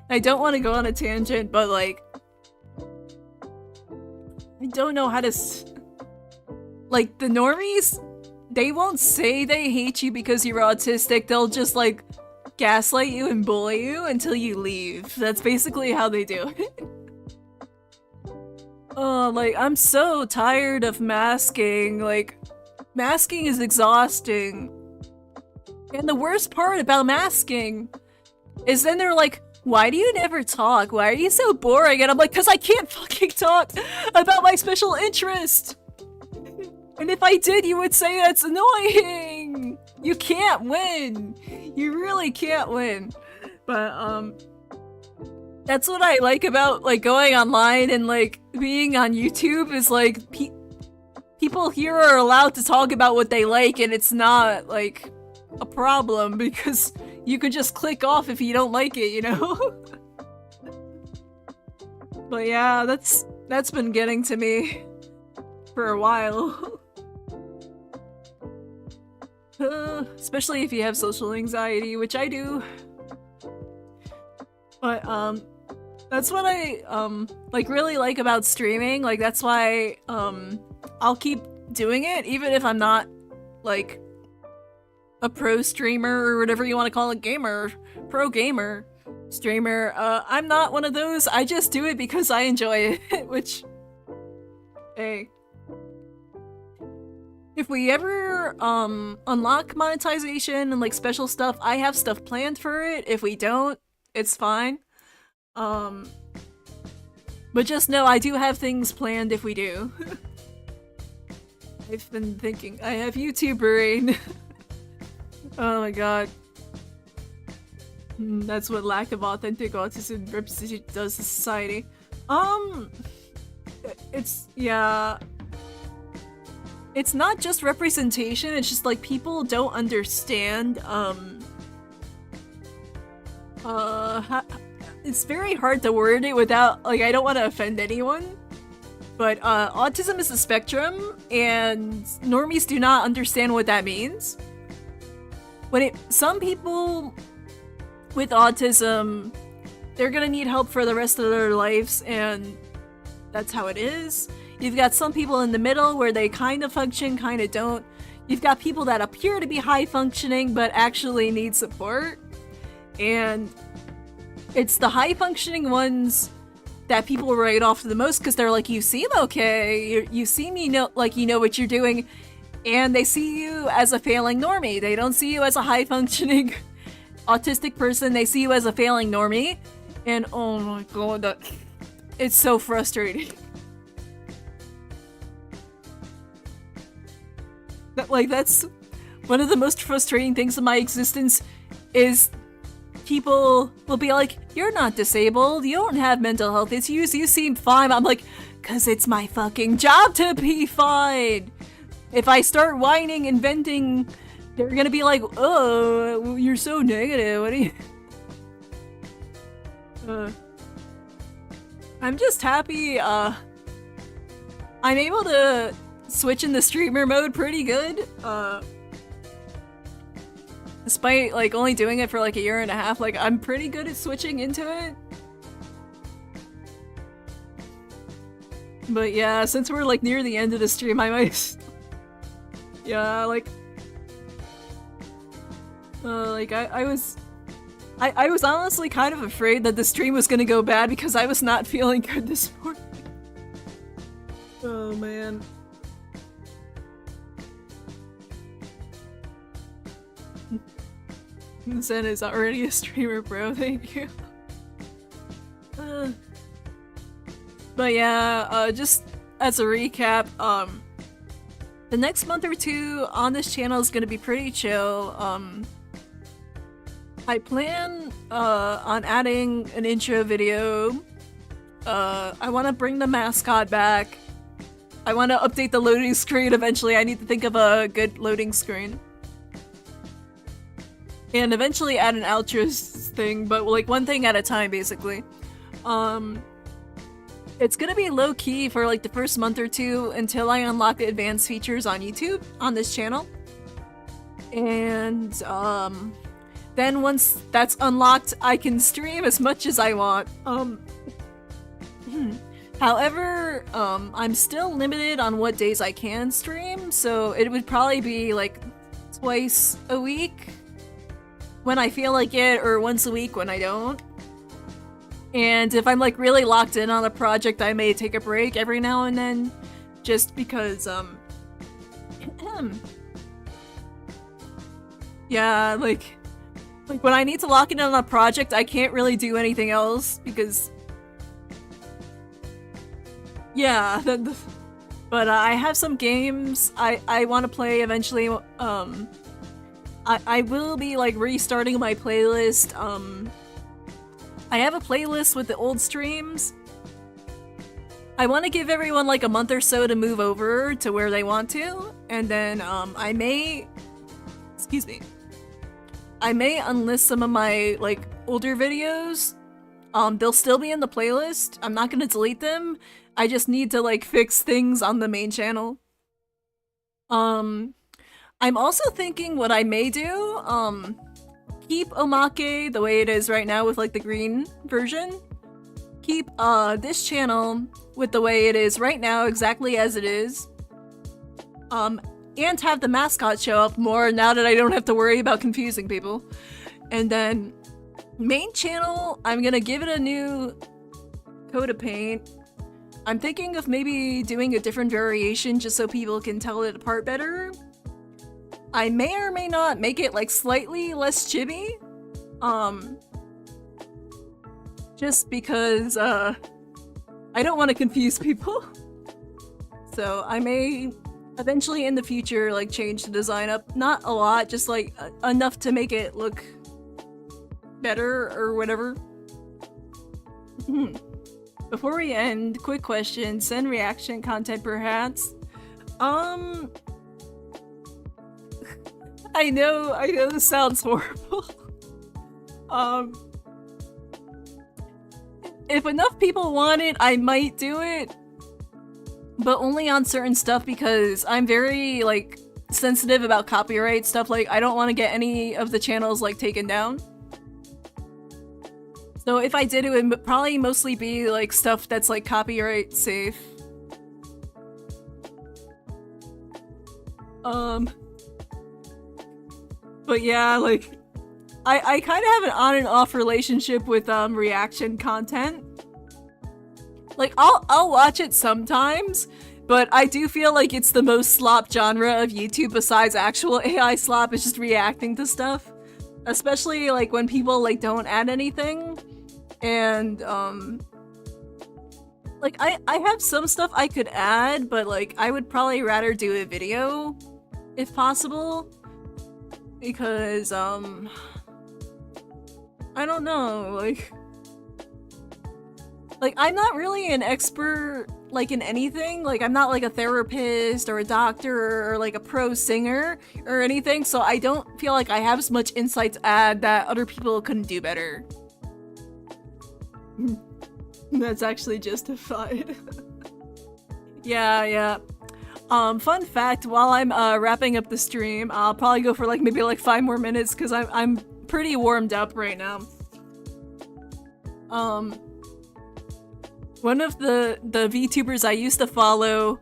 I don't want to go on a tangent, but like, I don't know how to like, the normies, they won't say they hate you because you're autistic, they'll just like gaslight you and bully you until you leave. That's basically how they do it. Oh, like, I'm so tired of masking, like, masking is exhausting. And the worst part about masking is then they're like, why do you never talk? Why are you so boring? And I'm like, because I can't fucking talk about my special interest. And if I did, you would say that's annoying. You can't win. You really can't win. But, that's what I like about, like, going online and, like, being on YouTube is, like, people here are allowed to talk about what they like, and it's not, like, a problem, because you could just click off if you don't like it, you know? But yeah, that's been getting to me for a while. Especially if you have social anxiety, which I do. But, that's what I, like, really like about streaming. Like, that's why, I'll keep doing it, even if I'm not, like, a pro streamer or whatever you want to call it, gamer, pro gamer streamer. I'm not one of those. I just do it because I enjoy it, which, hey. If we ever, unlock monetization and, like, special stuff, I have stuff planned for it. If we don't, it's fine. But just know I do have things planned if we do. I've been thinking, I have YouTube brain. Oh my god. That's what lack of authentic autism representation does to society. It's, yeah. It's not just representation, it's just like people don't understand, it's very hard to word it without, like, I don't want to offend anyone. But, autism is a spectrum, and normies do not understand what that means. Some people with autism, they're gonna need help for the rest of their lives, and that's how it is. You've got some people in the middle where they kind of function, kind of don't. You've got people that appear to be high functioning, but actually need support. And it's the high functioning ones that people write off the most because they're like, you seem okay, you seem like you know what you're doing, and they see you as a failing normie. They don't see you as a high functioning autistic person, they see you as a failing normie, and oh my god, it's so frustrating. That's one of the most frustrating things in my existence is people will be like, you're not disabled, you don't have mental health issues, you seem fine. I'm like, cause it's my fucking job to be fine. If I start whining and venting, they're gonna be like, oh, you're so negative, what do you... I'm just happy, I'm able to switch into streamer mode pretty good, despite, like, only doing it for, like, a year and a half. Like, I'm pretty good at switching into it. But yeah, since we're, like, near the end of the stream, I might... yeah, like... I was honestly kind of afraid that the stream was gonna go bad because I was not feeling good this morning. Oh, man. Zen is already a streamer, bro. Thank you. But yeah, just as a recap, the next month or two on this channel is gonna be pretty chill. I plan on adding an intro video. I want to bring the mascot back. I want to update the loading screen eventually. I need to think of a good loading screen. And eventually add an outro thing, but like one thing at a time, basically. It's gonna be low-key for like the first month or two until I unlock the advanced features on YouTube on this channel. And then once that's unlocked, I can stream as much as I want. However, I'm still limited on what days I can stream, so it would probably be like twice a week when I feel like it, or once a week when I don't. And if I'm like really locked in on a project, I may take a break every now and then, just because, yeah, like, Like, when I need to lock in on a project, I can't really do anything else, because... Yeah, but I have some games I want to play eventually. I will be, like, restarting my playlist. I have a playlist with the old streams. I want to give everyone like a month or so to move over to where they want to, and then I may unlist some of my like older videos. They'll still be in the playlist. I'm not gonna delete them. I just need to like fix things on the main channel. I'm also thinking what I may do, keep Omake the way it is right now with like the green version. Keep this channel with the way it is right now, exactly as it is. And have the mascot show up more now that I don't have to worry about confusing people. And then main channel, I'm gonna give it a new coat of paint. I'm thinking of maybe doing a different variation just so people can tell it apart better. I may or may not make it like slightly less chibi. Just because I don't want to confuse people. So I may eventually in the future like change the design up. Not a lot, just like enough to make it look better or whatever. Before we end, quick question, send reaction content perhaps? I know this sounds horrible. If enough people want it, I might do it. But only on certain stuff because I'm very, like, sensitive about copyright stuff. Like, I don't want to get any of the channels, like, taken down. So if I did, it would probably mostly be, like, stuff that's, like, copyright safe. But yeah, like, I kind of have an on and off relationship with, reaction content. Like, I'll watch it sometimes, but I do feel like it's the most slop genre of YouTube besides actual AI slop, is just reacting to stuff. Especially, like, when people, like, don't add anything. And, like, I have some stuff I could add, but, like, I would probably rather do a video, if possible. Because, I don't know, like, I'm not really an expert, like, in anything. Like, I'm not, like, a therapist or a doctor or, like, a pro singer or anything, so I don't feel like I have as much insight to add that other people couldn't do better. That's actually justified. Yeah. Fun fact, while I'm, wrapping up the stream, I'll probably go for, like, maybe, like, 5 more minutes, because I'm pretty warmed up right now. One of the VTubers I used to follow,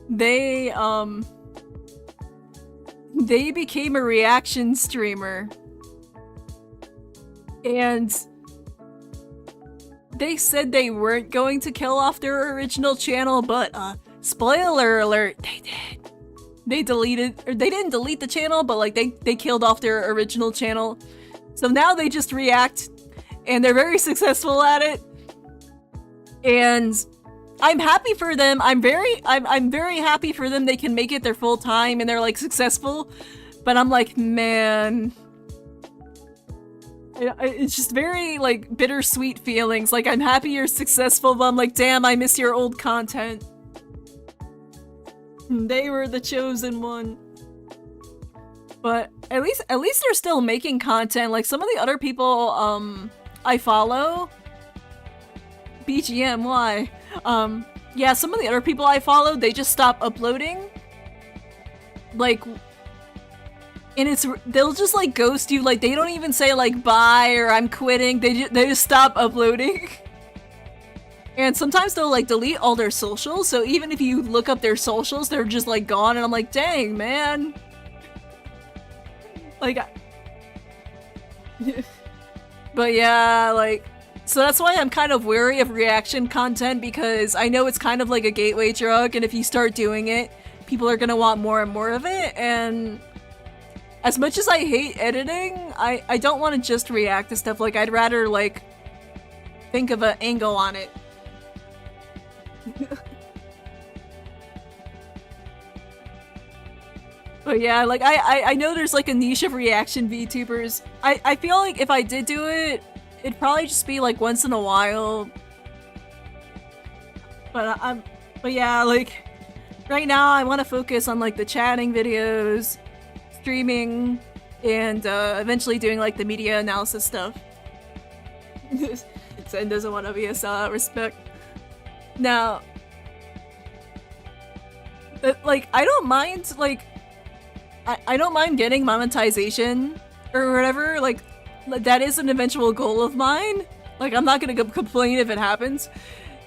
they became a reaction streamer. And they said they weren't going to kill off their original channel, but, spoiler alert, they did. They didn't delete the channel, but, like, they killed off their original channel. So now they just react, and they're very successful at it. And I'm happy for them. I'm very happy for them. They can make it their full time and they're like successful. But I'm like, man, it's just very like bittersweet feelings. Like, I'm happy you're successful, but I'm like, damn, I miss your old content. They were the chosen one. But at least they're still making content. Like, some of the other people I follow, BGM, why? Yeah, some of the other people I follow, they just stop uploading. Like, and they'll just like ghost you. Like, they don't even say like bye or I'm quitting. They just stop uploading. And sometimes they'll like delete all their socials. So even if you look up their socials, they're just like gone. And I'm like, dang, man. Like, but yeah, like, so that's why I'm kind of wary of reaction content, because I know it's kind of like a gateway drug, and if you start doing it, people are gonna want more and more of it, and as much as I hate editing, I don't want to just react to stuff. Like, I'd rather, like, think of an angle on it. But yeah, like, I know there's, like, a niche of reaction VTubers. I feel like if I did do it, it'd probably just be, like, once in a while. But yeah, like, right now I want to focus on, like, the chatting videos, streaming, and eventually doing, like, the media analysis stuff. Sen doesn't want to be a sellout, respect. Now, like, I don't mind, like, I don't mind getting monetization or whatever, like, that is an eventual goal of mine. Like, I'm not gonna complain if it happens.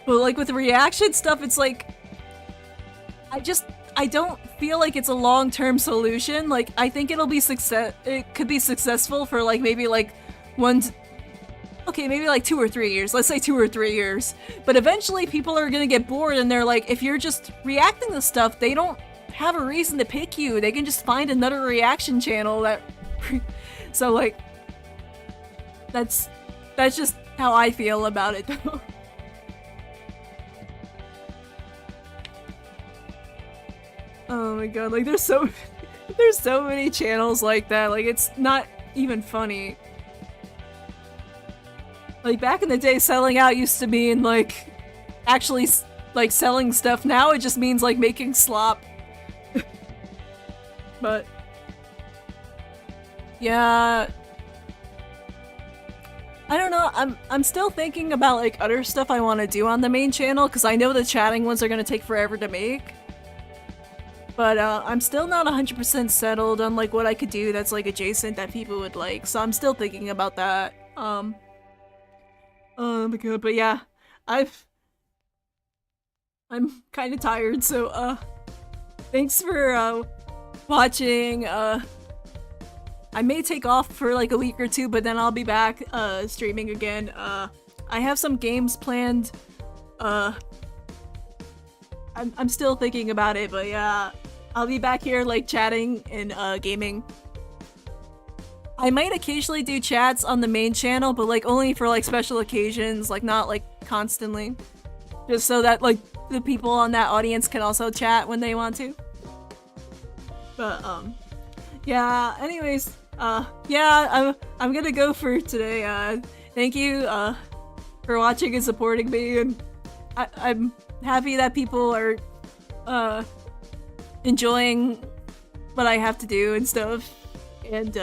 But, like, with the reaction stuff, it's like, I don't feel like it's a long-term solution. Like, I think it could be successful for, like, maybe, like, maybe, like, 2 or 3 years. Let's say 2 or 3 years. But eventually, people are gonna get bored, and they're like, if you're just reacting to stuff, they don't have a reason to pick you. They can just find another reaction channel that... So, like, that's just how I feel about it, though. Oh my god, like, there's so many channels like that, like, it's not even funny. Like, back in the day, selling out used to mean, like, actually, like, selling stuff. Now it just means, like, making slop. But yeah, I don't know, I'm still thinking about, like, other stuff I want to do on the main channel, because I know the chatting ones are gonna take forever to make. But I'm still not 100% settled on, like, what I could do that's, like, adjacent that people would like, so I'm still thinking about that. Oh my god, but yeah, I'm kind of tired, so thanks for watching. I may take off for, like, a week or two, but then I'll be back streaming again. I have some games planned. I'm still thinking about it, but yeah, I'll be back here, like, chatting and gaming. I might occasionally do chats on the main channel, but, like, only for, like, special occasions, like, not, like, constantly. Just so that, like, the people on that audience can also chat when they want to. But, yeah, anyways, yeah, I'm gonna go for today. Thank you, for watching and supporting me, and I'm happy that people are, enjoying what I have to do and stuff. And,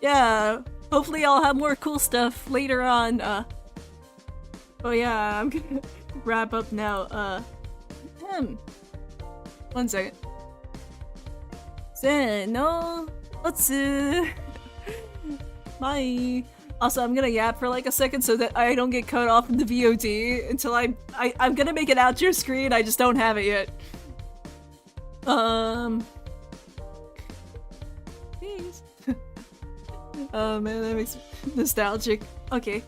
yeah, hopefully I'll have more cool stuff later on. Oh yeah, I'm gonna wrap up now. 1 second. No, let's bye. Also, I'm gonna yap for like a second so that I don't get cut off in the VOD until I'm gonna make an outro screen. I just don't have it yet. Peace. Oh man, that makes me nostalgic. Okay.